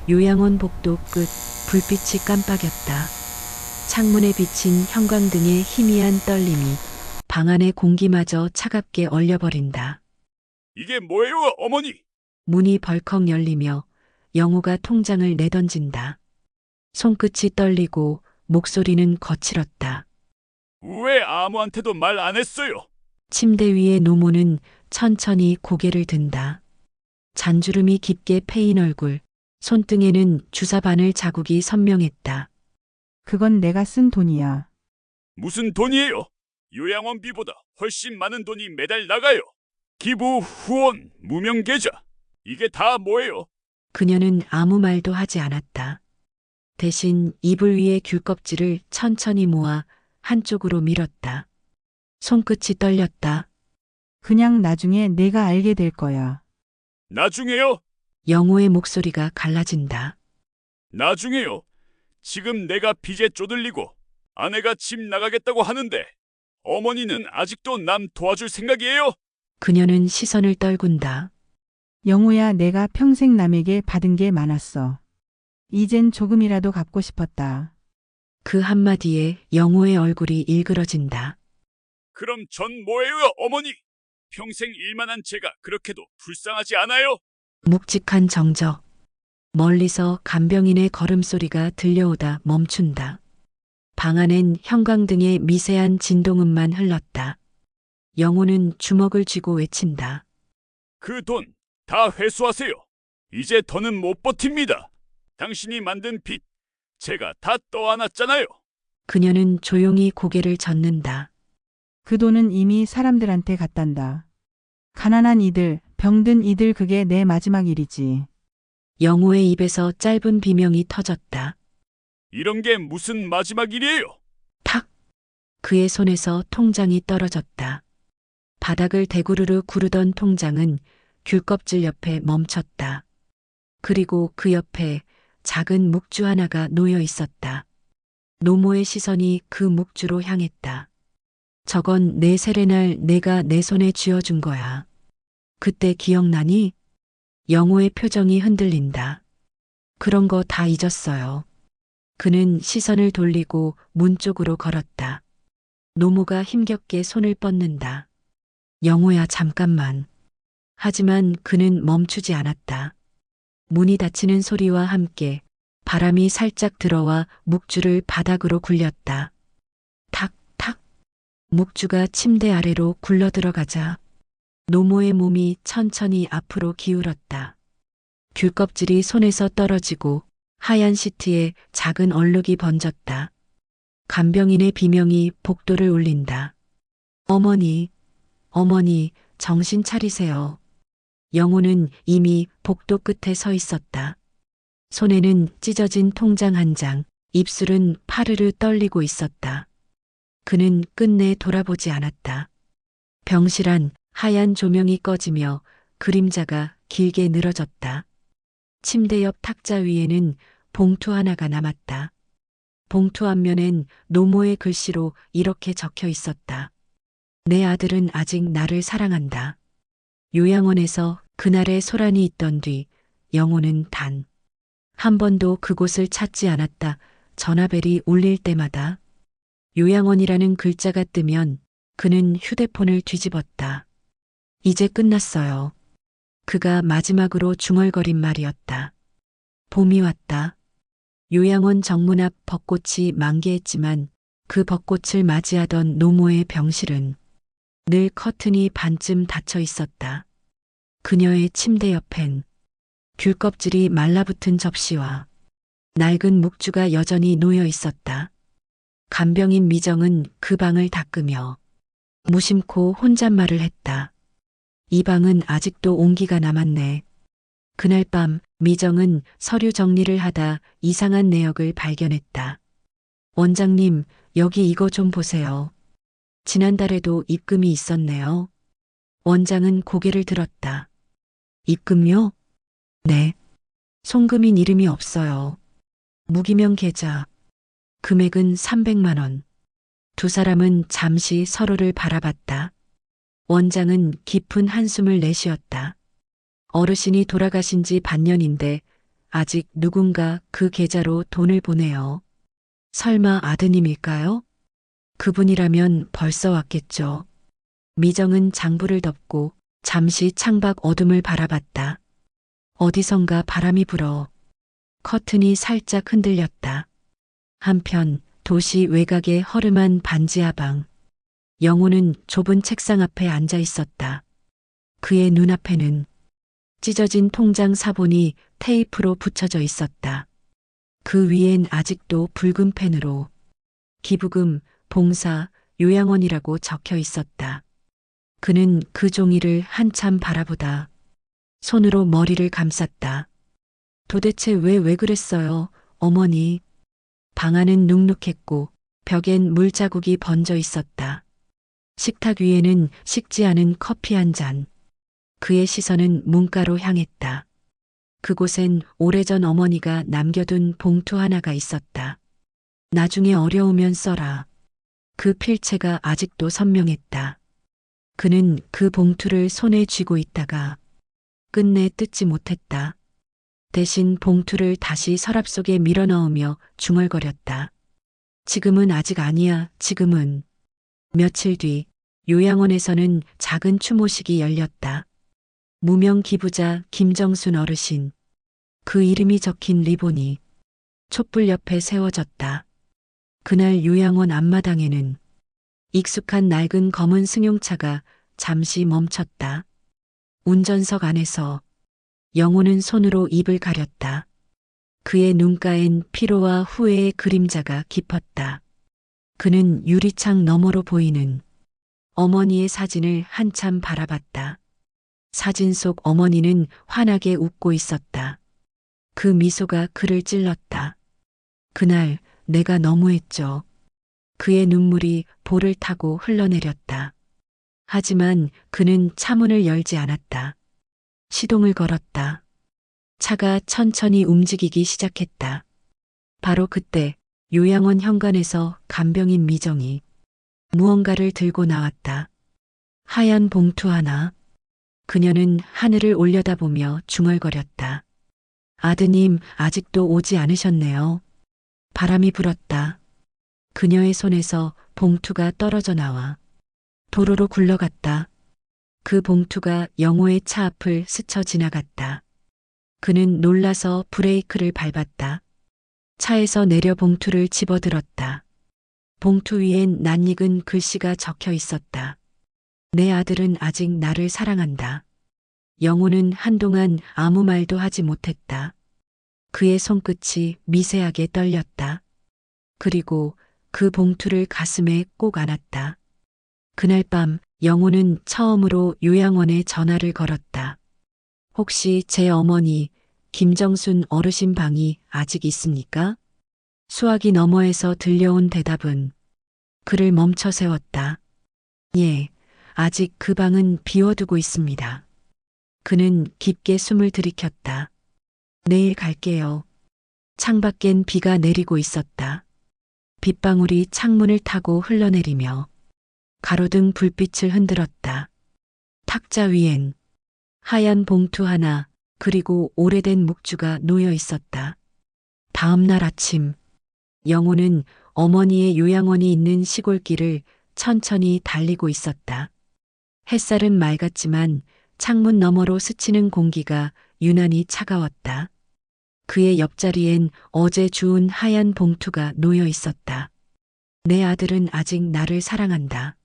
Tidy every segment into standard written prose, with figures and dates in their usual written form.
요양원 복도 끝 불빛이 깜빡였다. 창문에 비친 형광등의 희미한 떨림이 방 안의 공기마저 차갑게 얼려버린다. 이게 뭐예요, 어머니? 문이 벌컥 열리며 영호가 통장을 내던진다. 손끝이 떨리고 목소리는 거칠었다. 왜 아무한테도 말 안 했어요? 침대 위에 노모는 천천히 고개를 든다. 잔주름이 깊게 패인 얼굴, 손등에는 주사 바늘 자국이 선명했다. 그건 내가 쓴 돈이야. 무슨 돈이에요? 요양원비보다 훨씬 많은 돈이 매달 나가요. 기부, 후원, 무명 계좌. 이게 다 뭐예요? 그녀는 아무 말도 하지 않았다. 대신 이불 위에 귤껍질을 천천히 모아 한쪽으로 밀었다. 손끝이 떨렸다. 그냥 나중에 내가 알게 될 거야. 나중에요? 영호의 목소리가 갈라진다. 나중에요. 지금 내가 빚에 쪼들리고 아내가 집 나가겠다고 하는데 어머니는 아직도 남 도와줄 생각이에요? 그녀는 시선을 떨군다. 영호야, 내가 평생 남에게 받은 게 많았어. 이젠 조금이라도 갚고 싶었다. 그 한마디에 영호의 얼굴이 일그러진다. 그럼 전 뭐예요, 어머니? 평생 일만 한 제가 그렇게도 불쌍하지 않아요? 묵직한 정적. 멀리서 간병인의 걸음소리가 들려오다 멈춘다. 방 안엔 형광등의 미세한 진동음만 흘렀다. 영호는 주먹을 쥐고 외친다. 그 돈 다 회수하세요. 이제 더는 못 버팁니다. 당신이 만든 빚 제가 다 떠안았잖아요. 그녀는 조용히 고개를 젓는다. 그 돈은 이미 사람들한테 갔단다. 가난한 이들, 병든 이들, 그게 내 마지막 일이지. 영호의 입에서 짧은 비명이 터졌다. 이런 게 무슨 마지막 일이에요? 탁! 그의 손에서 통장이 떨어졌다. 바닥을 대구르르 구르던 통장은 귤껍질 옆에 멈췄다. 그리고 그 옆에 작은 묵주 하나가 놓여 있었다. 노모의 시선이 그 묵주로 향했다. 저건 내 세례날 내가 내 손에 쥐어준 거야. 그때 기억나니? 영호의 표정이 흔들린다. 그런 거 다 잊었어요. 그는 시선을 돌리고 문 쪽으로 걸었다. 노모가 힘겹게 손을 뻗는다. 영호야, 잠깐만. 하지만 그는 멈추지 않았다. 문이 닫히는 소리와 함께 바람이 살짝 들어와 묵주를 바닥으로 굴렸다. 탁, 탁. 묵주가 침대 아래로 굴러 들어가자 노모의 몸이 천천히 앞으로 기울었다. 귤껍질이 손에서 떨어지고 하얀 시트에 작은 얼룩이 번졌다. 간병인의 비명이 복도를 울린다. 어머니, 어머니, 정신 차리세요. 영호는 이미 복도 끝에 서 있었다. 손에는 찢어진 통장 한 장, 입술은 파르르 떨리고 있었다. 그는 끝내 돌아보지 않았다. 병실안 하얀 조명이 꺼지며 그림자가 길게 늘어졌다. 침대 옆 탁자 위에는 봉투 하나가 남았다. 봉투 앞면엔 노모의 글씨로 이렇게 적혀 있었다. 내 아들은 아직 나를 사랑한다. 요양원에서 그날의 소란이 있던 뒤 영호는 단 한 번도 그곳을 찾지 않았다. 전화벨이 울릴 때마다 요양원이라는 글자가 뜨면 그는 휴대폰을 뒤집었다. 이제 끝났어요. 그가 마지막으로 중얼거린 말이었다. 봄이 왔다. 요양원 정문 앞 벚꽃이 만개했지만 그 벚꽃을 맞이하던 노모의 병실은 늘 커튼이 반쯤 닫혀 있었다. 그녀의 침대 옆엔 귤껍질이 말라붙은 접시와 낡은 묵주가 여전히 놓여 있었다. 간병인 미정은 그 방을 닦으며 무심코 혼잣말을 했다. 이 방은 아직도 온기가 남았네. 그날 밤 미정은 서류 정리를 하다 이상한 내역을 발견했다. 원장님, 여기 이거 좀 보세요. 지난달에도 입금이 있었네요. 원장은 고개를 들었다. 입금요? 네. 송금인 이름이 없어요. 무기명 계좌. 금액은 300만 원. 두 사람은 잠시 서로를 바라봤다. 원장은 깊은 한숨을 내쉬었다. 어르신이 돌아가신 지 반년인데 아직 누군가 그 계좌로 돈을 보내요. 설마 아드님일까요? 그분이라면 벌써 왔겠죠. 미정은 장부를 덮고 잠시 창밖 어둠을 바라봤다. 어디선가 바람이 불어 커튼이 살짝 흔들렸다. 한편 도시 외곽의 허름한 반지하방. 영호는 좁은 책상 앞에 앉아 있었다. 그의 눈앞에는 찢어진 통장 사본이 테이프로 붙여져 있었다. 그 위엔 아직도 붉은 펜으로 기부금, 봉사, 요양원이라고 적혀 있었다. 그는 그 종이를 한참 바라보다 손으로 머리를 감쌌다. 도대체 왜 그랬어요, 어머니? 방 안은 눅눅했고 벽엔 물자국이 번져 있었다. 식탁 위에는 식지 않은 커피 한 잔. 그의 시선은 문가로 향했다. 그곳엔 오래전 어머니가 남겨둔 봉투 하나가 있었다. 나중에 어려우면 써라. 그 필체가 아직도 선명했다. 그는 그 봉투를 손에 쥐고 있다가 끝내 뜯지 못했다. 대신 봉투를 다시 서랍 속에 밀어넣으며 중얼거렸다. 지금은 아직 아니야, 지금은. 며칠 뒤 요양원에서는 작은 추모식이 열렸다. 무명 기부자 김정순 어르신. 그 이름이 적힌 리본이 촛불 옆에 세워졌다. 그날 요양원 앞마당에는 익숙한 낡은 검은 승용차가 잠시 멈췄다. 운전석 안에서 영호는 손으로 입을 가렸다. 그의 눈가엔 피로와 후회의 그림자가 깊었다. 그는 유리창 너머로 보이는 어머니의 사진을 한참 바라봤다. 사진 속 어머니는 환하게 웃고 있었다. 그 미소가 그를 찔렀다. 그날 내가 너무했죠. 그의 눈물이 볼을 타고 흘러내렸다. 하지만 그는 차문을 열지 않았다. 시동을 걸었다. 차가 천천히 움직이기 시작했다. 바로 그때 요양원 현관에서 간병인 미정이 무언가를 들고 나왔다. 하얀 봉투 하나. 그녀는 하늘을 올려다보며 중얼거렸다. 아드님, 아직도 오지 않으셨네요. 바람이 불었다. 그녀의 손에서 봉투가 떨어져 나와 도로로 굴러갔다. 그 봉투가 영호의 차 앞을 스쳐 지나갔다. 그는 놀라서 브레이크를 밟았다. 차에서 내려 봉투를 집어들었다. 봉투 위엔 낯익은 글씨가 적혀 있었다. 내 아들은 아직 나를 사랑한다. 영호는 한동안 아무 말도 하지 못했다. 그의 손끝이 미세하게 떨렸다. 그리고 그 봉투를 가슴에 꼭 안았다. 그날 밤 영호는 처음으로 요양원에 전화를 걸었다. 혹시 제 어머니 김정순 어르신 방이 아직 있습니까? 수화기 너머에서 들려온 대답은 그를 멈춰 세웠다. 예, 아직 그 방은 비워두고 있습니다. 그는 깊게 숨을 들이켰다. 내일 갈게요. 창밖엔 비가 내리고 있었다. 빗방울이 창문을 타고 흘러내리며 가로등 불빛을 흔들었다. 탁자 위엔 하얀 봉투 하나 그리고 오래된 묵주가 놓여 있었다. 다음 날 아침 영호는 어머니의 요양원이 있는 시골길을 천천히 달리고 있었다. 햇살은 맑았지만 창문 너머로 스치는 공기가 유난히 차가웠다. 그의 옆자리엔 어제 주운 하얀 봉투가 놓여 있었다. 내 아들은 아직 나를 사랑한다.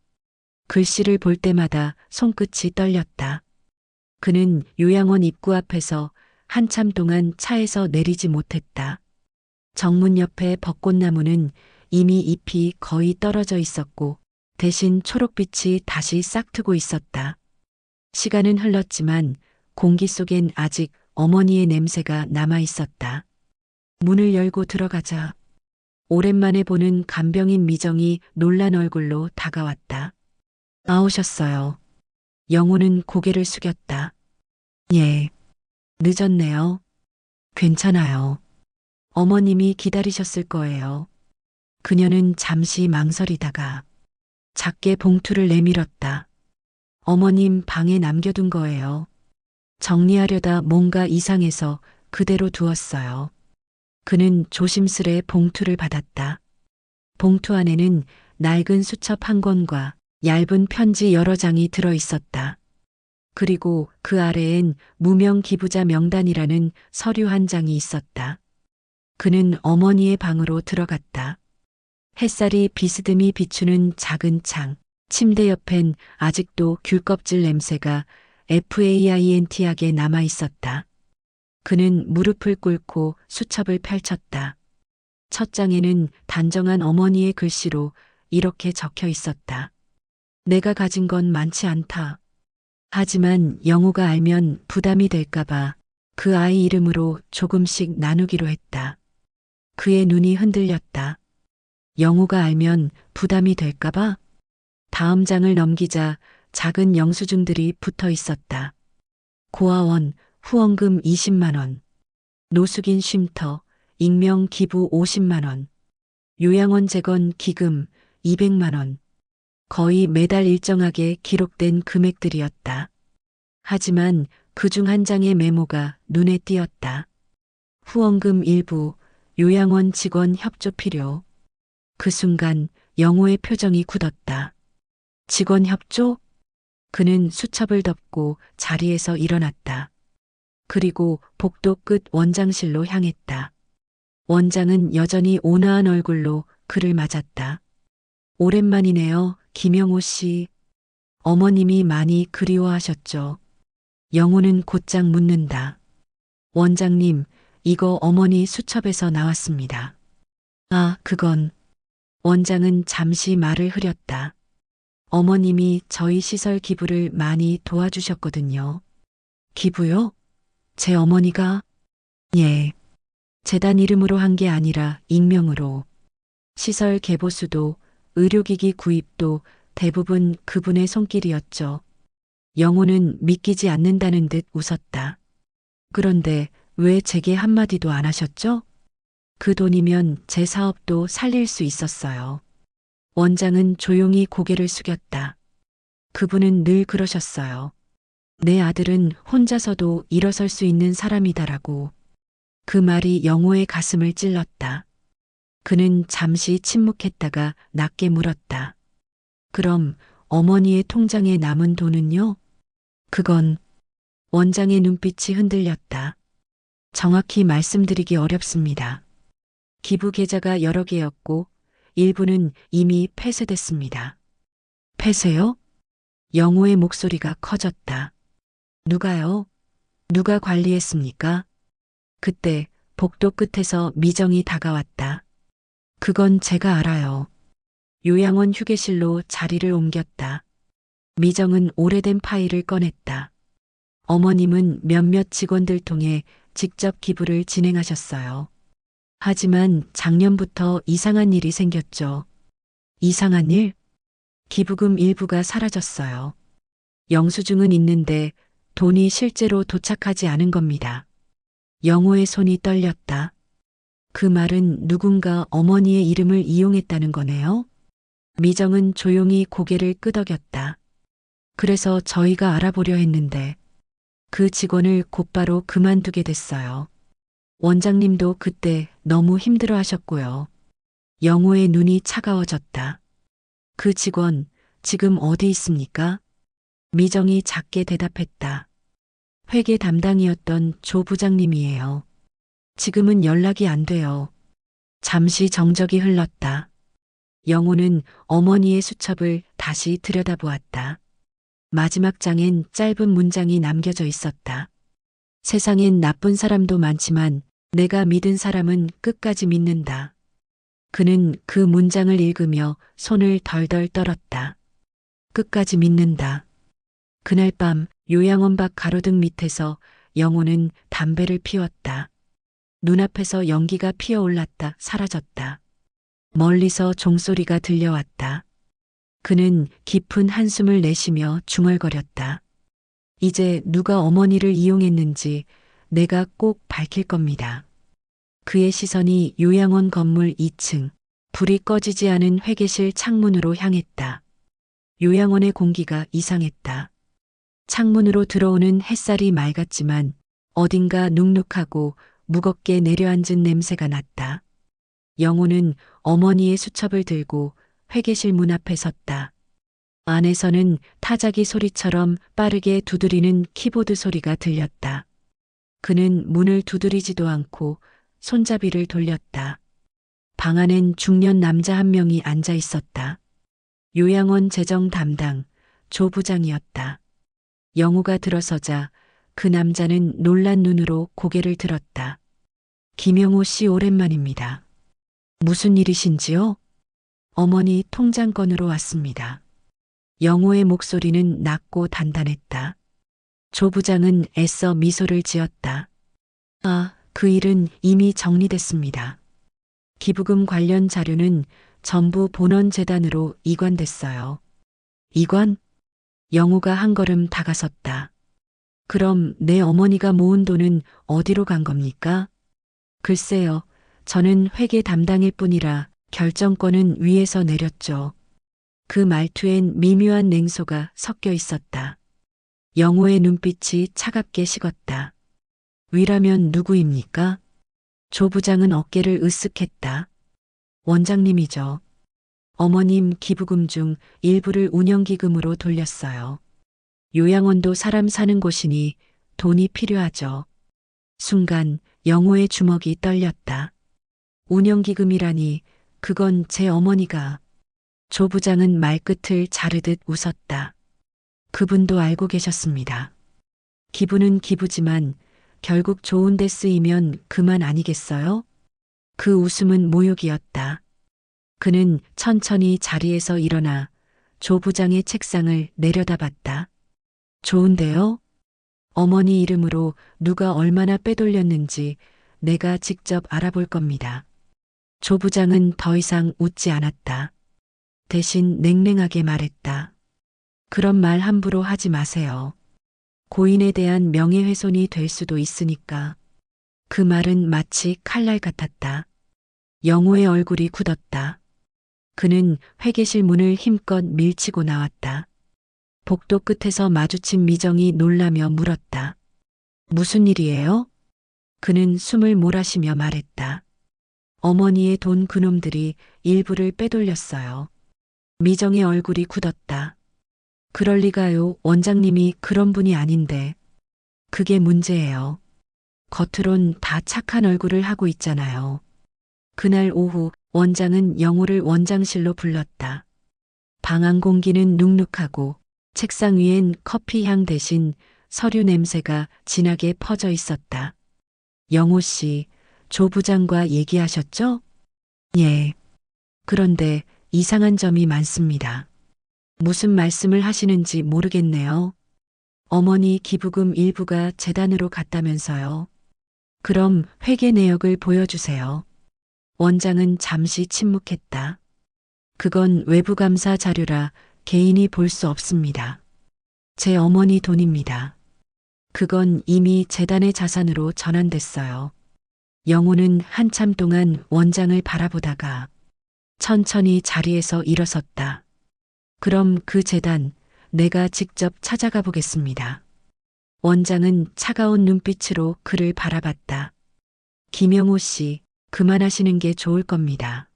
글씨를 볼 때마다 손끝이 떨렸다. 그는 요양원 입구 앞에서 한참 동안 차에서 내리지 못했다. 정문 옆에 벚꽃나무는 이미 잎이 거의 떨어져 있었고 대신 초록빛이 다시 싹트고 있었다. 시간은 흘렀지만 공기 속엔 아직 어머니의 냄새가 남아 있었다. 문을 열고 들어가자 오랜만에 보는 간병인 미정이 놀란 얼굴로 다가왔다. 나오셨어요. 영호는 고개를 숙였다. 예, 늦었네요. 괜찮아요. 어머님이 기다리셨을 거예요. 그녀는 잠시 망설이다가 작게 봉투를 내밀었다. 어머님 방에 남겨둔 거예요. 정리하려다 뭔가 이상해서 그대로 두었어요. 그는 조심스레 봉투를 받았다. 봉투 안에는 낡은 수첩 한 권과 얇은 편지 여러 장이 들어 있었다. 그리고 그 아래엔 무명 기부자 명단이라는 서류 한 장이 있었다. 그는 어머니의 방으로 들어갔다. 햇살이 비스듬히 비추는 작은 창, 침대 옆엔 아직도 귤껍질 냄새가 FAINT하게 남아 있었다. 그는 무릎을 꿇고 수첩을 펼쳤다. 첫 장에는 단정한 어머니의 글씨로 이렇게 적혀 있었다. 내가 가진 건 많지 않다. 하지만 영호가 알면 부담이 될까봐 그 아이 이름으로 조금씩 나누기로 했다. 그의 눈이 흔들렸다. 영호가 알면 부담이 될까봐? 다음 장을 넘기자 작은 영수증들이 붙어 있었다. 고아원, 후원금 20만 원, 노숙인 쉼터, 익명 기부 50만 원, 요양원 재건 기금 200만 원. 거의 매달 일정하게 기록된 금액들이었다. 하지만 그중 한 장의 메모가 눈에 띄었다. 후원금 일부, 요양원 직원 협조 필요. 그 순간 영호의 표정이 굳었다. 직원 협조? 그는 수첩을 덮고 자리에서 일어났다. 그리고 복도 끝 원장실로 향했다. 원장은 여전히 온화한 얼굴로 그를 맞았다. 오랜만이네요, 김영호 씨. 어머님이 많이 그리워하셨죠. 영호는 곧장 묻는다. 원장님, 이거 어머니 수첩에서 나왔습니다. 아, 그건. 원장은 잠시 말을 흐렸다. 어머님이 저희 시설 기부를 많이 도와주셨거든요. 기부요? 제 어머니가? 예. 재단 이름으로 한 게 아니라 익명으로. 시설 개보수도 의료기기 구입도 대부분 그분의 손길이었죠. 영호는 믿기지 않는다는 듯 웃었다. 그런데 왜 제게 한마디도 안 하셨죠? 그 돈이면 제 사업도 살릴 수 있었어요. 원장은 조용히 고개를 숙였다. 그분은 늘 그러셨어요. 내 아들은 혼자서도 일어설 수 있는 사람이다라고. 그 말이 영호의 가슴을 찔렀다. 그는 잠시 침묵했다가 낮게 물었다. 그럼 어머니의 통장에 남은 돈은요? 그건. 원장의 눈빛이 흔들렸다. 정확히 말씀드리기 어렵습니다. 기부 계좌가 여러 개였고 일부는 이미 폐쇄됐습니다. 폐쇄요? 영호의 목소리가 커졌다. 누가요? 누가 관리했습니까? 그때 복도 끝에서 미정이 다가왔다. 그건 제가 알아요. 요양원 휴게실로 자리를 옮겼다. 미정은 오래된 파일을 꺼냈다. 어머님은 몇몇 직원들 통해 직접 기부를 진행하셨어요. 하지만 작년부터 이상한 일이 생겼죠. 이상한 일? 기부금 일부가 사라졌어요. 영수증은 있는데 돈이 실제로 도착하지 않은 겁니다. 영호의 손이 떨렸다. 그 말은 누군가 어머니의 이름을 이용했다는 거네요. 미정은 조용히 고개를 끄덕였다. 그래서 저희가 알아보려 했는데 그 직원을 곧바로 그만두게 됐어요. 원장님도 그때 너무 힘들어 하셨고요. 영호의 눈이 차가워졌다. 그 직원, 지금 어디 있습니까? 미정이 작게 대답했다. 회계 담당이었던 조 부장님이에요. 지금은 연락이 안 돼요. 잠시 정적이 흘렀다. 영호는 어머니의 수첩을 다시 들여다보았다. 마지막 장엔 짧은 문장이 남겨져 있었다. 세상엔 나쁜 사람도 많지만 내가 믿은 사람은 끝까지 믿는다. 그는 그 문장을 읽으며 손을 덜덜 떨었다. 끝까지 믿는다. 그날 밤 요양원 밖 가로등 밑에서 영호는 담배를 피웠다. 눈앞에서 연기가 피어올랐다 사라졌다. 멀리서 종소리가 들려왔다. 그는 깊은 한숨을 내쉬며 중얼거렸다. 이제 누가 어머니를 이용했는지 내가 꼭 밝힐 겁니다. 그의 시선이 요양원 건물 2층, 불이 꺼지지 않은 회계실 창문으로 향했다. 요양원의 공기가 이상했다. 창문으로 들어오는 햇살이 맑았지만 어딘가 눅눅하고 무겁게 내려앉은 냄새가 났다. 영호는 어머니의 수첩을 들고 회계실 문 앞에 섰다. 안에서는 타자기 소리처럼 빠르게 두드리는 키보드 소리가 들렸다. 그는 문을 두드리지도 않고 손잡이를 돌렸다. 방 안엔 중년 남자 한 명이 앉아 있었다. 요양원 재정 담당 조 부장이었다. 영호가 들어서자 그 남자는 놀란 눈으로 고개를 들었다. 김영호 씨 오랜만입니다. 무슨 일이신지요? 어머니 통장건으로 왔습니다. 영호의 목소리는 낮고 단단했다. 조 부장은 애써 미소를 지었다. 아, 그 일은 이미 정리됐습니다. 기부금 관련 자료는 전부 본원재단으로 이관됐어요. 이관? 영호가 한 걸음 다가섰다. 그럼 내 어머니가 모은 돈은 어디로 간 겁니까? 글쎄요, 저는 회계 담당일 뿐이라 결정권은 위에서 내렸죠. 그 말투엔 미묘한 냉소가 섞여 있었다. 영호의 눈빛이 차갑게 식었다. 위라면 누구입니까? 조 부장은 어깨를 으쓱했다. 원장님이죠. 어머님 기부금 중 일부를 운영기금으로 돌렸어요. 요양원도 사람 사는 곳이니 돈이 필요하죠. 순간 영호의 주먹이 떨렸다. 운영기금이라니 그건 제 어머니가. 조 부장은 말끝을 자르듯 웃었다. 그분도 알고 계셨습니다. 기부는 기부지만 결국 좋은 데 쓰이면 그만 아니겠어요? 그 웃음은 모욕이었다. 그는 천천히 자리에서 일어나 조 부장의 책상을 내려다봤다. 좋은데요? 어머니 이름으로 누가 얼마나 빼돌렸는지 내가 직접 알아볼 겁니다. 조 부장은 더 이상 웃지 않았다. 대신 냉랭하게 말했다. 그런 말 함부로 하지 마세요. 고인에 대한 명예훼손이 될 수도 있으니까. 그 말은 마치 칼날 같았다. 영호의 얼굴이 굳었다. 그는 회계실 문을 힘껏 밀치고 나왔다. 복도 끝에서 마주친 미정이 놀라며 물었다. 무슨 일이에요? 그는 숨을 몰아쉬며 말했다. 어머니의 돈 그놈들이 일부를 빼돌렸어요. 미정의 얼굴이 굳었다. 그럴 리가요. 원장님이 그런 분이 아닌데. 그게 문제예요. 겉으론 다 착한 얼굴을 하고 있잖아요. 그날 오후 원장은 영호를 원장실로 불렀다. 방 안 공기는 눅눅하고 책상 위엔 커피 향 대신 서류 냄새가 진하게 퍼져 있었다. 영호 씨, 조 부장과 얘기하셨죠? 예. 그런데 이상한 점이 많습니다. 무슨 말씀을 하시는지 모르겠네요. 어머니 기부금 일부가 재단으로 갔다면서요. 그럼 회계 내역을 보여주세요. 원장은 잠시 침묵했다. 그건 외부 감사 자료라 개인이 볼 수 없습니다. 제 어머니 돈입니다. 그건 이미 재단의 자산으로 전환됐어요. 영호는 한참 동안 원장을 바라보다가 천천히 자리에서 일어섰다. 그럼 그 재단 내가 직접 찾아가 보겠습니다. 원장은 차가운 눈빛으로 그를 바라봤다. 김영호 씨, 그만하시는 게 좋을 겁니다.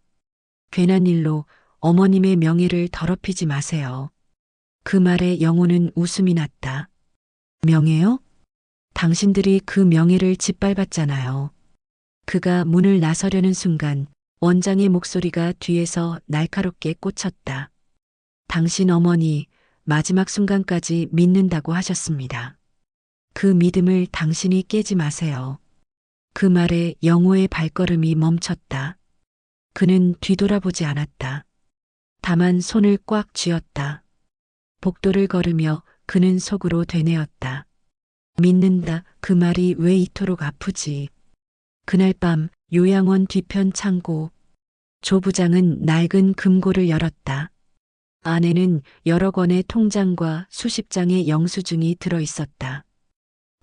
괜한 일로 어머님의 명예를 더럽히지 마세요. 그 말에 영호는 웃음이 났다. 명예요? 당신들이 그 명예를 짓밟았잖아요. 그가 문을 나서려는 순간 원장의 목소리가 뒤에서 날카롭게 꽂혔다. 당신 어머니 마지막 순간까지 믿는다고 하셨습니다. 그 믿음을 당신이 깨지 마세요. 그 말에 영호의 발걸음이 멈췄다. 그는 뒤돌아보지 않았다. 다만 손을 꽉 쥐었다. 복도를 걸으며 그는 속으로 되뇌었다. 믿는다, 그 말이 왜 이토록 아프지. 그날 밤 요양원 뒤편 창고. 조 부장은 낡은 금고를 열었다. 안에는 여러 권의 통장과 수십 장의 영수증이 들어 있었다.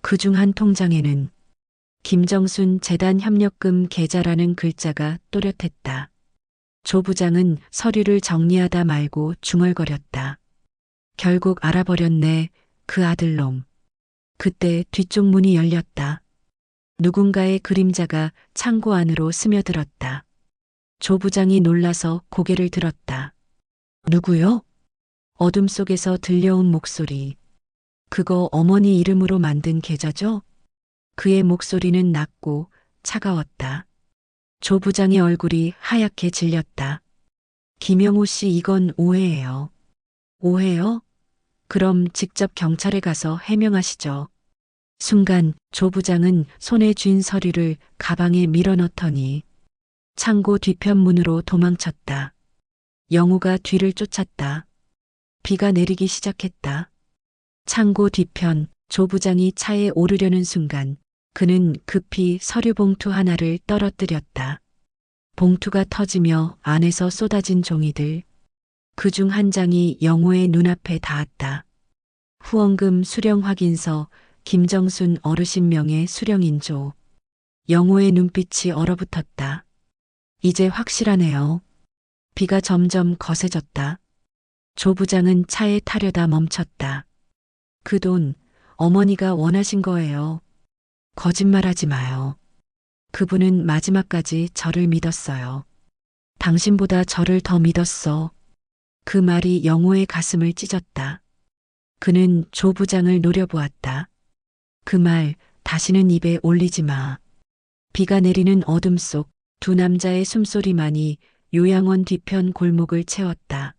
그중 한 통장에는 김정순 재단 협력금 계좌라는 글자가 또렷했다. 조 부장은 서류를 정리하다 말고 중얼거렸다. 결국 알아버렸네, 그 아들놈. 그때 뒤쪽 문이 열렸다. 누군가의 그림자가 창고 안으로 스며들었다. 조 부장이 놀라서 고개를 들었다. 누구요? 어둠 속에서 들려온 목소리. 그거 어머니 이름으로 만든 계좌죠? 그의 목소리는 낮고 차가웠다. 조 부장의 얼굴이 하얗게 질렸다. 김영우 씨, 이건 오해예요. 오해요? 그럼 직접 경찰에 가서 해명하시죠. 순간 조 부장은 손에 쥔 서류를 가방에 밀어넣더니 창고 뒤편 문으로 도망쳤다. 영우가 뒤를 쫓았다. 비가 내리기 시작했다. 창고 뒤편 조 부장이 차에 오르려는 순간 그는 급히 서류 봉투 하나를 떨어뜨렸다. 봉투가 터지며 안에서 쏟아진 종이들. 그중 한 장이 영호의 눈앞에 닿았다. 후원금 수령 확인서, 김정순 어르신 명의 수령인조. 영호의 눈빛이 얼어붙었다. 이제 확실하네요. 비가 점점 거세졌다. 조 부장은 차에 타려다 멈췄다. 그 돈 어머니가 원하신 거예요. 거짓말하지 마요. 그분은 마지막까지 저를 믿었어요. 당신보다 저를 더 믿었어. 그 말이 영호의 가슴을 찢었다. 그는 조 부장을 노려보았다. 그 말 다시는 입에 올리지 마. 비가 내리는 어둠 속 두 남자의 숨소리만이 요양원 뒤편 골목을 채웠다.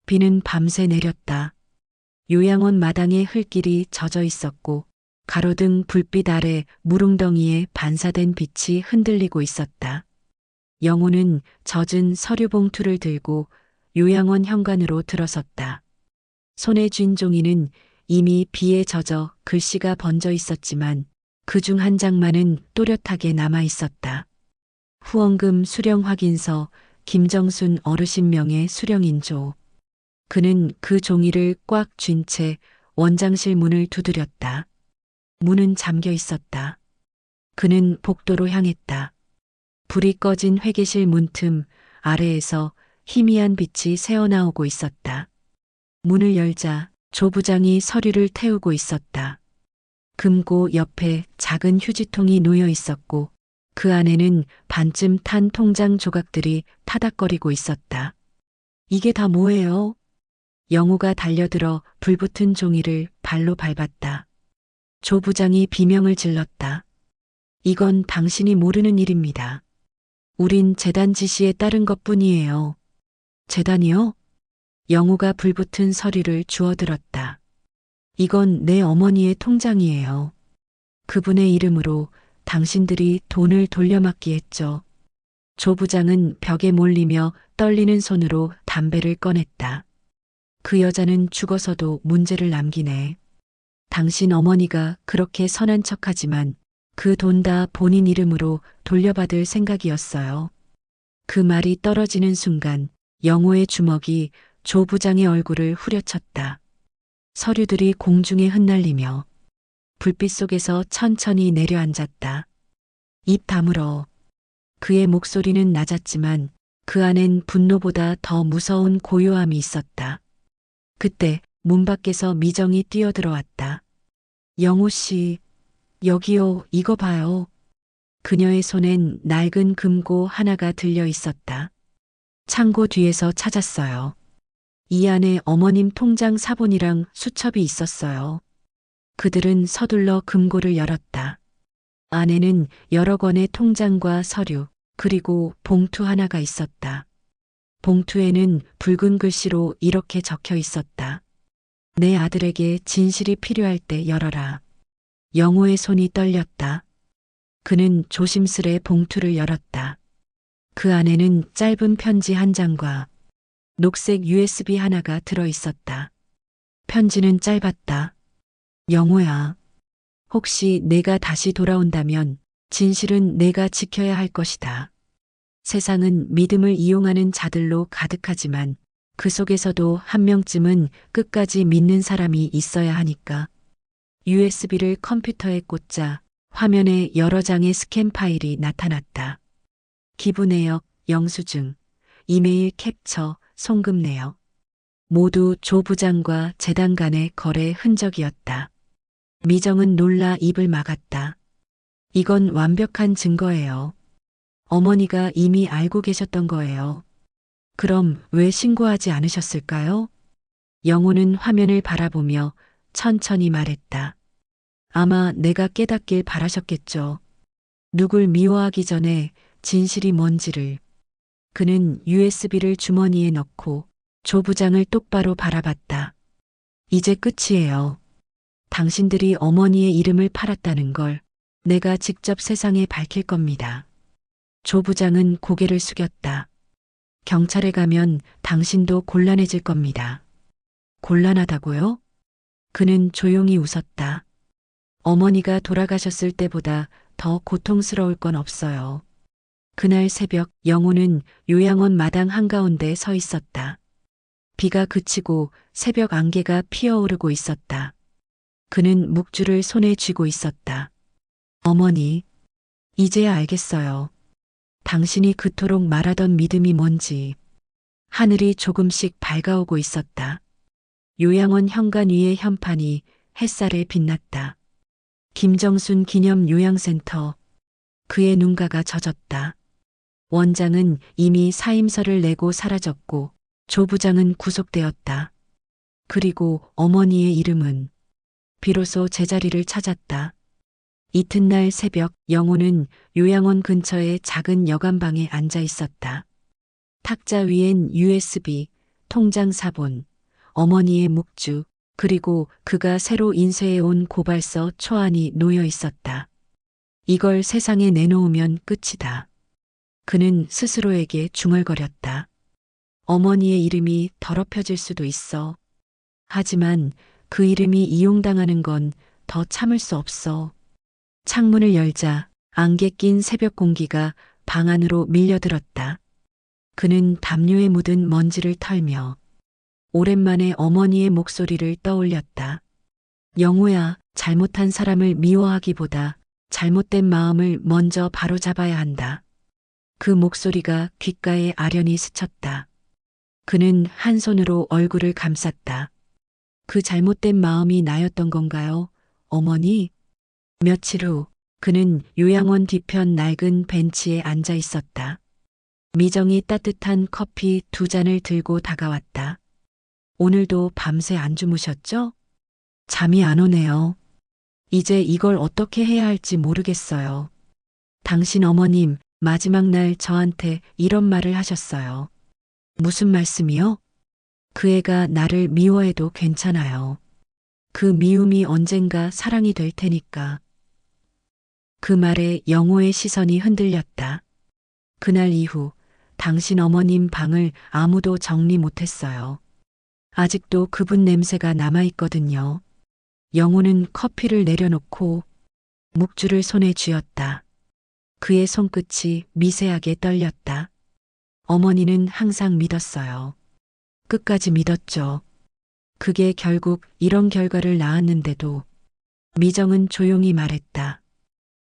비는 밤새 내렸다. 요양원 마당에 흙길이 젖어 있었고 가로등 불빛 아래 무릉덩이에 반사된 빛이 흔들리고 있었다. 영호는 젖은 서류 봉투를 들고 요양원 현관으로 들어섰다. 손에 쥔 종이는 이미 비에 젖어 글씨가 번져 있었지만 그중 한 장만은 또렷하게 남아 있었다. 후원금 수령 확인서, 김정순 어르신 명의 수령인조. 그는 그 종이를 꽉 쥔 채 원장실 문을 두드렸다. 문은 잠겨 있었다. 그는 복도로 향했다. 불이 꺼진 회계실 문틈 아래에서 희미한 빛이 새어나오고 있었다. 문을 열자 조 부장이 서류를 태우고 있었다. 금고 옆에 작은 휴지통이 놓여 있었고 그 안에는 반쯤 탄 통장 조각들이 타닥거리고 있었다. 이게 다 뭐예요? 영우가 달려들어 불붙은 종이를 발로 밟았다. 조 부장이 비명을 질렀다. 이건 당신이 모르는 일입니다. 우린 재단 지시에 따른 것뿐이에요. 재단이요? 영우가 불붙은 서류를 주워들었다. 이건 내 어머니의 통장이에요. 그분의 이름으로 당신들이 돈을 돌려막기 했죠. 조 부장은 벽에 몰리며 떨리는 손으로 담배를 꺼냈다. 그 여자는 죽어서도 문제를 남기네. 당신 어머니가 그렇게 선한 척하지만 그 돈 다 본인 이름으로 돌려받을 생각이었어요. 그 말이 떨어지는 순간 영호의 주먹이 조 부장의 얼굴을 후려쳤다. 서류들이 공중에 흩날리며 불빛 속에서 천천히 내려앉았다. 입 다물어. 그의 목소리는 낮았지만 그 안엔 분노보다 더 무서운 고요함이 있었다. 그때 문 밖에서 미정이 뛰어들어왔다. 영호 씨, 여기요, 이거 봐요. 그녀의 손엔 낡은 금고 하나가 들려 있었다. 창고 뒤에서 찾았어요. 이 안에 어머님 통장 사본이랑 수첩이 있었어요. 그들은 서둘러 금고를 열었다. 안에는 여러 권의 통장과 서류, 그리고 봉투 하나가 있었다. 봉투에는 붉은 글씨로 이렇게 적혀 있었다. 내 아들에게 진실이 필요할 때 열어라. 영호의 손이 떨렸다. 그는 조심스레 봉투를 열었다. 그 안에는 짧은 편지 한 장과 녹색 USB 하나가 들어 있었다. 편지는 짧았다. 영호야, 혹시 내가 다시 돌아온다면 진실은 내가 지켜야 할 것이다. 세상은 믿음을 이용하는 자들로 가득하지만 그 속에서도 한 명쯤은 끝까지 믿는 사람이 있어야 하니까. USB를 컴퓨터에 꽂자 화면에 여러 장의 스캔 파일이 나타났다. 기부 내역, 영수증, 이메일 캡처, 송금 내역. 모두 조 부장과 재단 간의 거래 흔적이었다. 미정은 놀라 입을 막았다. 이건 완벽한 증거예요. 어머니가 이미 알고 계셨던 거예요. 그럼 왜 신고하지 않으셨을까요? 영호는 화면을 바라보며 천천히 말했다. 아마 내가 깨닫길 바라셨겠죠. 누굴 미워하기 전에 진실이 뭔지를. 그는 USB를 주머니에 넣고 조 부장을 똑바로 바라봤다. 이제 끝이에요. 당신들이 어머니의 이름을 팔았다는 걸 내가 직접 세상에 밝힐 겁니다. 조 부장은 고개를 숙였다. 경찰에 가면 당신도 곤란해질 겁니다. 곤란하다고요? 그는 조용히 웃었다. 어머니가 돌아가셨을 때보다 더 고통스러울 건 없어요. 그날 새벽 영호는 요양원 마당 한가운데 서 있었다. 비가 그치고 새벽 안개가 피어오르고 있었다. 그는 묵주를 손에 쥐고 있었다. 어머니, 이제야 알겠어요. 당신이 그토록 말하던 믿음이 뭔지. 하늘이 조금씩 밝아오고 있었다. 요양원 현관 위의 현판이 햇살에 빛났다. 김정순 기념 요양센터. 그의 눈가가 젖었다. 원장은 이미 사임서를 내고 사라졌고 조 부장은 구속되었다. 그리고 어머니의 이름은 비로소 제자리를 찾았다. 이튿날 새벽 영호는 요양원 근처의 작은 여관방에 앉아 있었다. 탁자 위엔 USB, 통장 사본, 어머니의 묵주, 그리고 그가 새로 인쇄해온 고발서 초안이 놓여 있었다. 이걸 세상에 내놓으면 끝이다. 그는 스스로에게 중얼거렸다. 어머니의 이름이 더럽혀질 수도 있어. 하지만 그 이름이 이용당하는 건 더 참을 수 없어. 창문을 열자 안개 낀 새벽 공기가 방 안으로 밀려들었다. 그는 담요에 묻은 먼지를 털며 오랜만에 어머니의 목소리를 떠올렸다. 영호야, 잘못한 사람을 미워하기보다 잘못된 마음을 먼저 바로잡아야 한다. 그 목소리가 귓가에 아련히 스쳤다. 그는 한 손으로 얼굴을 감쌌다. 그 잘못된 마음이 나였던 건가요, 어머니? 며칠 후 그는 요양원 뒤편 낡은 벤치에 앉아 있었다. 미정이 따뜻한 커피 2잔을 들고 다가왔다. 오늘도 밤새 안 주무셨죠? 잠이 안 오네요. 이제 이걸 어떻게 해야 할지 모르겠어요. 당신 어머님 마지막 날 저한테 이런 말을 하셨어요. 무슨 말씀이요? 그 애가 나를 미워해도 괜찮아요. 그 미움이 언젠가 사랑이 될 테니까. 그 말에 영호의 시선이 흔들렸다. 그날 이후 당신 어머님 방을 아무도 정리 못했어요. 아직도 그분 냄새가 남아있거든요. 영호는 커피를 내려놓고 묵주를 손에 쥐었다. 그의 손끝이 미세하게 떨렸다. 어머니는 항상 믿었어요. 끝까지 믿었죠. 그게 결국 이런 결과를 낳았는데도 미정은 조용히 말했다.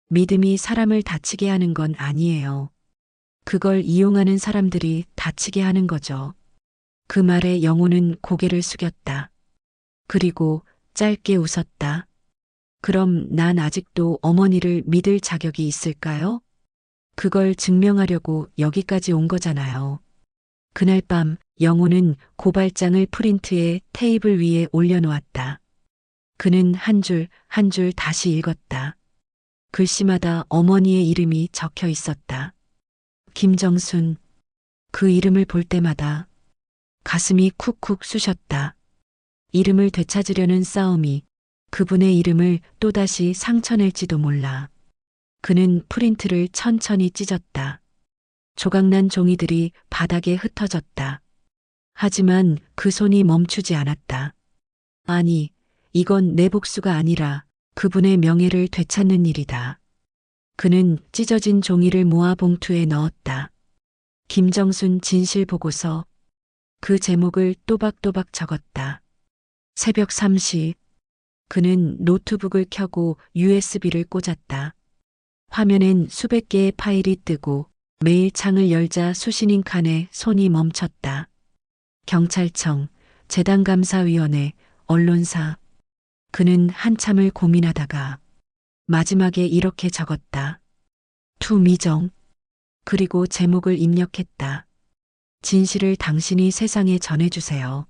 믿음이 사람을 다치게 하는 건 아니에요. 그걸 이용하는 사람들이 다치게 하는 거죠. 그 말에 영호는 고개를 숙였다. 그리고 짧게 웃었다. 그럼 난 아직도 어머니를 믿을 자격이 있을까요? 그걸 증명하려고 여기까지 온 거잖아요. 그날 밤 영호는 고발장을 프린트해 테이블 위에 올려놓았다. 그는 한 줄 한 줄 다시 읽었다. 글씨마다 어머니의 이름이 적혀 있었다. 김정순. 그 이름을 볼 때마다 가슴이 쿡쿡 쑤셨다. 이름을 되찾으려는 싸움이 그분의 이름을 또다시 상처낼지도 몰라. 그는 프린트를 천천히 찢었다. 조각난 종이들이 바닥에 흩어졌다. 하지만 그 손이 멈추지 않았다. 아니, 이건 내 복수가 아니라 그분의 명예를 되찾는 일이다. 그는 찢어진 종이를 모아 봉투에 넣었다. 김정순 진실 보고서. 그 제목을 또박또박 적었다. 새벽 3시. 그는 노트북을 켜고 USB를 꽂았다. 화면엔 수백 개의 파일이 뜨고 메일 창을 열자 수신인 칸에 손이 멈췄다. 경찰청, 재단감사위원회, 언론사. 그는 한참을 고민하다가 마지막에 이렇게 적었다. 투 미정. 그리고 제목을 입력했다. 진실을 당신이 세상에 전해주세요.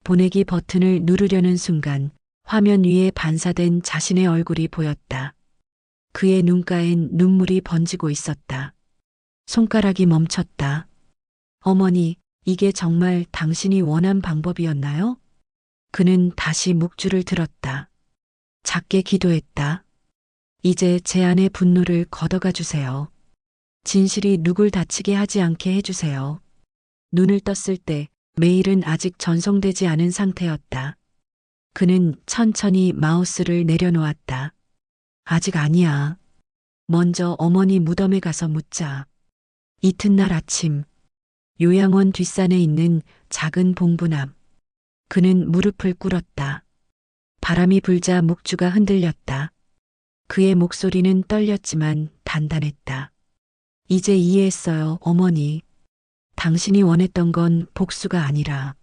보내기 버튼을 누르려는 순간 화면 위에 반사된 자신의 얼굴이 보였다. 그의 눈가엔 눈물이 번지고 있었다. 손가락이 멈췄다. 어머니, 이게 정말 당신이 원한 방법이었나요? 그는 다시 묵주를 들었다. 작게 기도했다. 이제 제 안의 분노를 걷어가 주세요. 진실이 누굴 다치게 하지 않게 해주세요. 눈을 떴을 때 메일은 아직 전송되지 않은 상태였다. 그는 천천히 마우스를 내려놓았다. 아직 아니야. 먼저 어머니 무덤에 가서 묻자. 이튿날 아침, 요양원 뒷산에 있는 작은 봉분 앞. 그는 무릎을 꿇었다. 바람이 불자 묵주가 흔들렸다. 그의 목소리는 떨렸지만 단단했다. 이제 이해했어요, 어머니. 당신이 원했던 건 복수가 아니라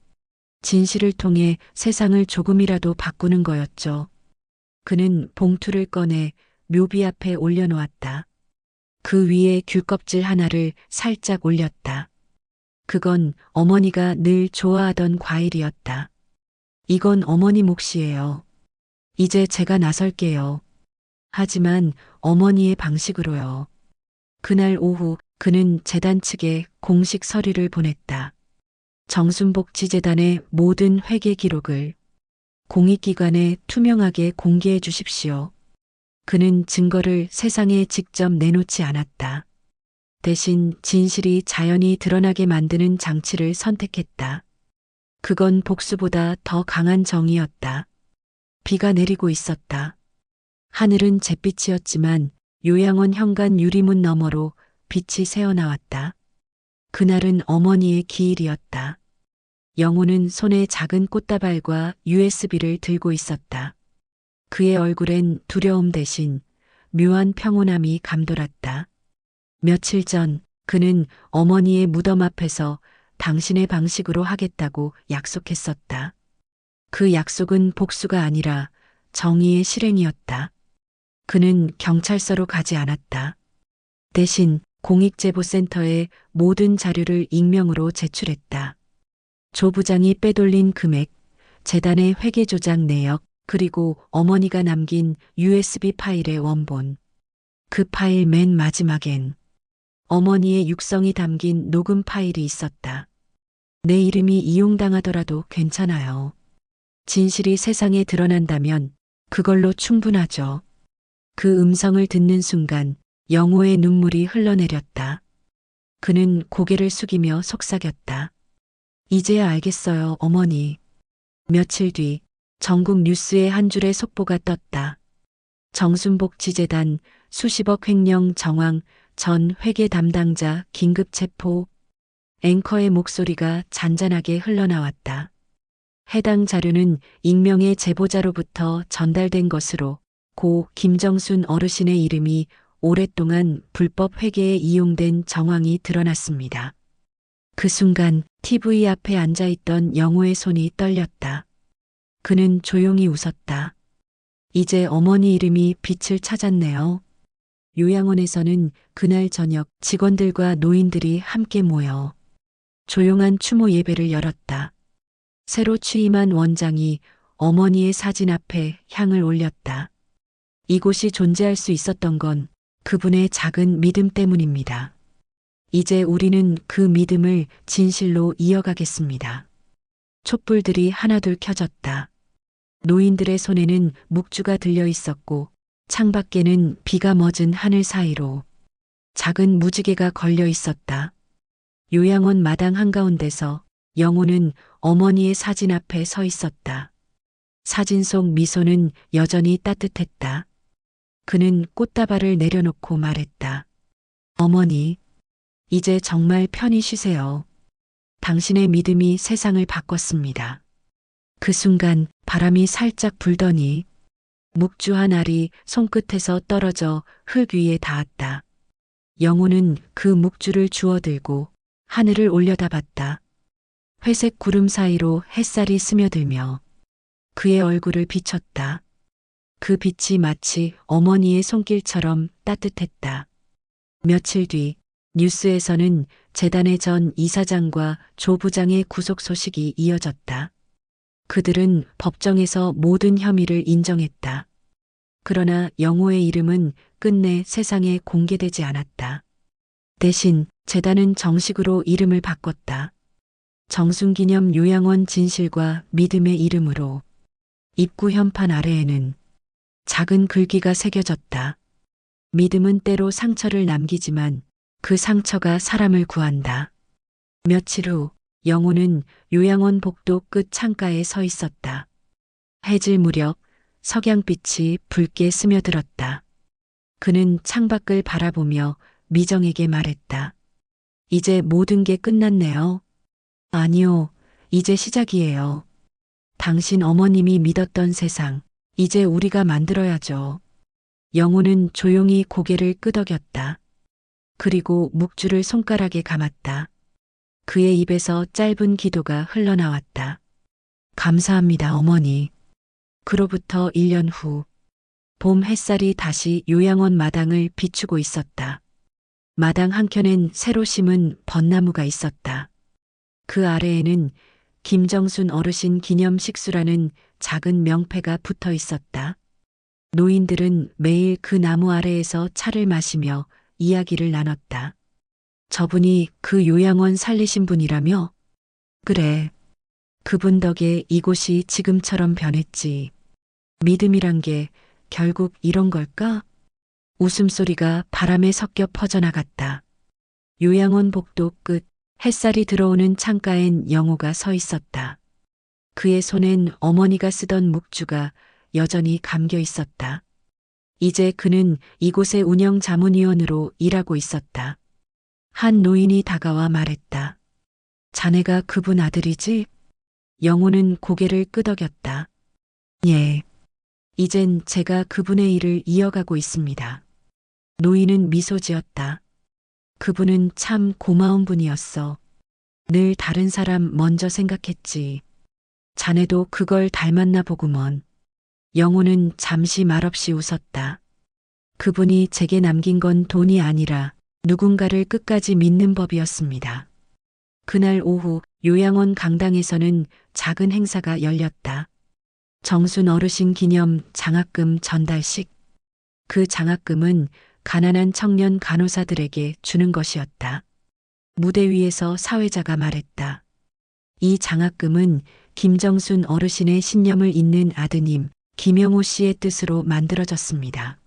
진실을 통해 세상을 조금이라도 바꾸는 거였죠. 그는 봉투를 꺼내 묘비 앞에 올려놓았다. 그 위에 귤껍질 하나를 살짝 올렸다. 그건 어머니가 늘 좋아하던 과일이었다. 이건 어머니 몫이에요. 이제 제가 나설게요. 하지만 어머니의 방식으로요. 그날 오후 그는 재단 측에 공식 서류를 보냈다. 정순복지재단의 모든 회계 기록을 공익기관에 투명하게 공개해 주십시오. 그는 증거를 세상에 직접 내놓지 않았다. 대신 진실이 자연히 드러나게 만드는 장치를 선택했다. 그건 복수보다 더 강한 정의였다. 비가 내리고 있었다. 하늘은 잿빛이었지만 요양원 현관 유리문 너머로 빛이 새어나왔다. 그날은 어머니의 기일이었다. 영호는 손에 작은 꽃다발과 USB를 들고 있었다. 그의 얼굴엔 두려움 대신 묘한 평온함이 감돌았다. 며칠 전 그는 어머니의 무덤 앞에서 당신의 방식으로 하겠다고 약속했었다. 그 약속은 복수가 아니라 정의의 실행이었다. 그는 경찰서로 가지 않았다. 대신 공익제보센터에 모든 자료를 익명으로 제출했다. 조 부장이 빼돌린 금액, 재단의 회계 조작 내역, 그리고 어머니가 남긴 USB 파일의 원본. 그 파일 맨 마지막엔 어머니의 육성이 담긴 녹음 파일이 있었다. 내 이름이 이용당하더라도 괜찮아요. 진실이 세상에 드러난다면 그걸로 충분하죠. 그 음성을 듣는 순간 영호의 눈물이 흘러내렸다. 그는 고개를 숙이며 속삭였다. 이제야 알겠어요, 어머니. 며칠 뒤 전국 뉴스에 한 줄의 속보가 떴다. 정순복지재단 수십억 횡령 정황 전 회계 담당자 긴급 체포. 앵커의 목소리가 잔잔하게 흘러나왔다. 해당 자료는 익명의 제보자로부터 전달된 것으로 고 김정순 어르신의 이름이 오랫동안 불법 회계에 이용된 정황이 드러났습니다. 그 순간 TV 앞에 앉아있던 영호의 손이 떨렸다. 그는 조용히 웃었다. 이제 어머니 이름이 빛을 찾았네요. 요양원에서는 그날 저녁 직원들과 노인들이 함께 모여 조용한 추모 예배를 열었다. 새로 취임한 원장이 어머니의 사진 앞에 향을 올렸다. 이곳이 존재할 수 있었던 건 그분의 작은 믿음 때문입니다. 이제 우리는 그 믿음을 진실로 이어가겠습니다. 촛불들이 하나둘 켜졌다. 노인들의 손에는 묵주가 들려 있었고 창밖에는 비가 멎은 하늘 사이로 작은 무지개가 걸려 있었다. 요양원 마당 한가운데서 영호는 어머니의 사진 앞에 서 있었다. 사진 속 미소는 여전히 따뜻했다. 그는 꽃다발을 내려놓고 말했다. 어머니, 이제 정말 편히 쉬세요. 당신의 믿음이 세상을 바꿨습니다. 그 순간 바람이 살짝 불더니 묵주 한 알이 손끝에서 떨어져 흙 위에 닿았다. 영호는 그 묵주를 주워들고 하늘을 올려다봤다. 회색 구름 사이로 햇살이 스며들며 그의 얼굴을 비췄다. 그 빛이 마치 어머니의 손길처럼 따뜻했다. 며칠 뒤 뉴스에서는 재단의 전 이사장과 조 부장의 구속 소식이 이어졌다. 그들은 법정에서 모든 혐의를 인정했다. 그러나 영호의 이름은 끝내 세상에 공개되지 않았다. 대신 재단은 정식으로 이름을 바꿨다. 정순기념 요양원 진실과 믿음의 이름으로. 입구 현판 아래에는 작은 글귀가 새겨졌다. 믿음은 때로 상처를 남기지만 그 상처가 사람을 구한다. 며칠 후 영호는 요양원 복도 끝 창가에 서 있었다. 해질 무렵 석양빛이 붉게 스며들었다. 그는 창밖을 바라보며 미정에게 말했다. 이제 모든 게 끝났네요. 아니요, 이제 시작이에요. 당신 어머님이 믿었던 세상, 이제 우리가 만들어야죠. 영호는 조용히 고개를 끄덕였다. 그리고 묵주를 손가락에 감았다. 그의 입에서 짧은 기도가 흘러나왔다. 감사합니다, 어머니. 그로부터 1년 후, 봄 햇살이 다시 요양원 마당을 비추고 있었다. 마당 한켠엔 새로 심은 벚나무가 있었다. 그 아래에는 김정순 어르신 기념 식수라는 작은 명패가 붙어 있었다. 노인들은 매일 그 나무 아래에서 차를 마시며 이야기를 나눴다. 저분이 그 요양원 살리신 분이라며? 그래. 그분 덕에 이곳이 지금처럼 변했지. 믿음이란 게 결국 이런 걸까? 웃음소리가 바람에 섞여 퍼져나갔다. 요양원 복도 끝 햇살이 들어오는 창가엔 영호가 서 있었다. 그의 손엔 어머니가 쓰던 묵주가 여전히 감겨 있었다. 이제 그는 이곳의 운영 자문위원으로 일하고 있었다. 한 노인이 다가와 말했다. 자네가 그분 아들이지? 영호는 고개를 끄덕였다. 예. 이젠 제가 그분의 일을 이어가고 있습니다. 노인은 미소 지었다. 그분은 참 고마운 분이었어. 늘 다른 사람 먼저 생각했지. 자네도 그걸 닮았나 보구먼. 영호는 잠시 말없이 웃었다. 그분이 제게 남긴 건 돈이 아니라 누군가를 끝까지 믿는 법이었습니다. 그날 오후 요양원 강당에서는 작은 행사가 열렸다. 정순 어르신 기념 장학금 전달식. 그 장학금은 가난한 청년 간호사들에게 주는 것이었다. 무대 위에서 사회자가 말했다. 이 장학금은 김정순 어르신의 신념을 잇는 아드님 김영호 씨의 뜻으로 만들어졌습니다.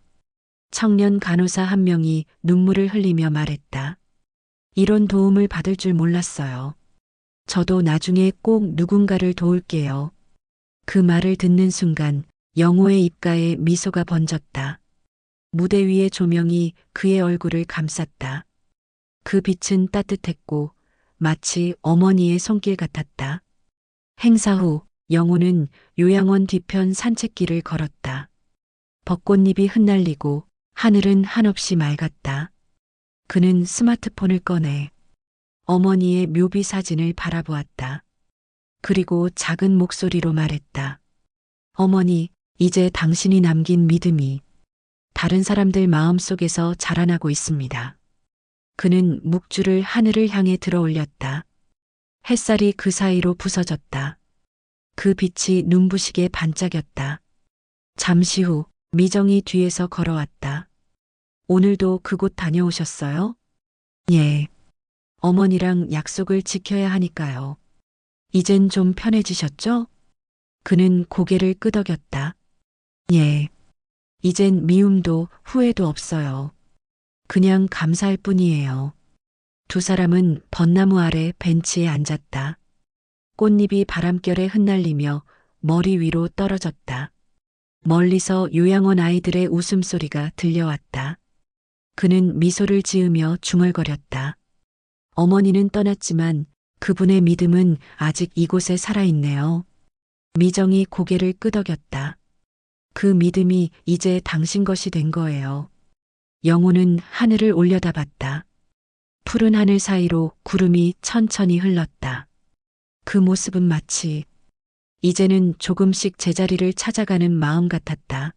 청년 간호사 한 명이 눈물을 흘리며 말했다. 이런 도움을 받을 줄 몰랐어요. 저도 나중에 꼭 누군가를 도울게요. 그 말을 듣는 순간 영호의 입가에 미소가 번졌다. 무대 위의 조명이 그의 얼굴을 감쌌다. 그 빛은 따뜻했고 마치 어머니의 손길 같았다. 행사 후 영호는 요양원 뒤편 산책길을 걸었다. 벚꽃잎이 흩날리고 하늘은 한없이 맑았다. 그는 스마트폰을 꺼내 어머니의 묘비 사진을 바라보았다. 그리고 작은 목소리로 말했다. 어머니, 이제 당신이 남긴 믿음이 다른 사람들 마음속에서 자라나고 있습니다. 그는 묵주를 하늘을 향해 들어 올렸다. 햇살이 그 사이로 부서졌다. 그 빛이 눈부시게 반짝였다. 잠시 후 미정이 뒤에서 걸어왔다. 오늘도 그곳 다녀오셨어요? 예. 어머니랑 약속을 지켜야 하니까요. 이젠 좀 편해지셨죠? 그는 고개를 끄덕였다. 예. 이젠 미움도 후회도 없어요. 그냥 감사할 뿐이에요. 두 사람은 벚나무 아래 벤치에 앉았다. 꽃잎이 바람결에 흩날리며 머리 위로 떨어졌다. 멀리서 요양원 아이들의 웃음소리가 들려왔다. 그는 미소를 지으며 중얼거렸다. 어머니는 떠났지만 그분의 믿음은 아직 이곳에 살아있네요. 미정이 고개를 끄덕였다. 그 믿음이 이제 당신 것이 된 거예요. 영호는 하늘을 올려다봤다. 푸른 하늘 사이로 구름이 천천히 흘렀다. 그 모습은 마치 이제는 조금씩 제자리를 찾아가는 마음 같았다.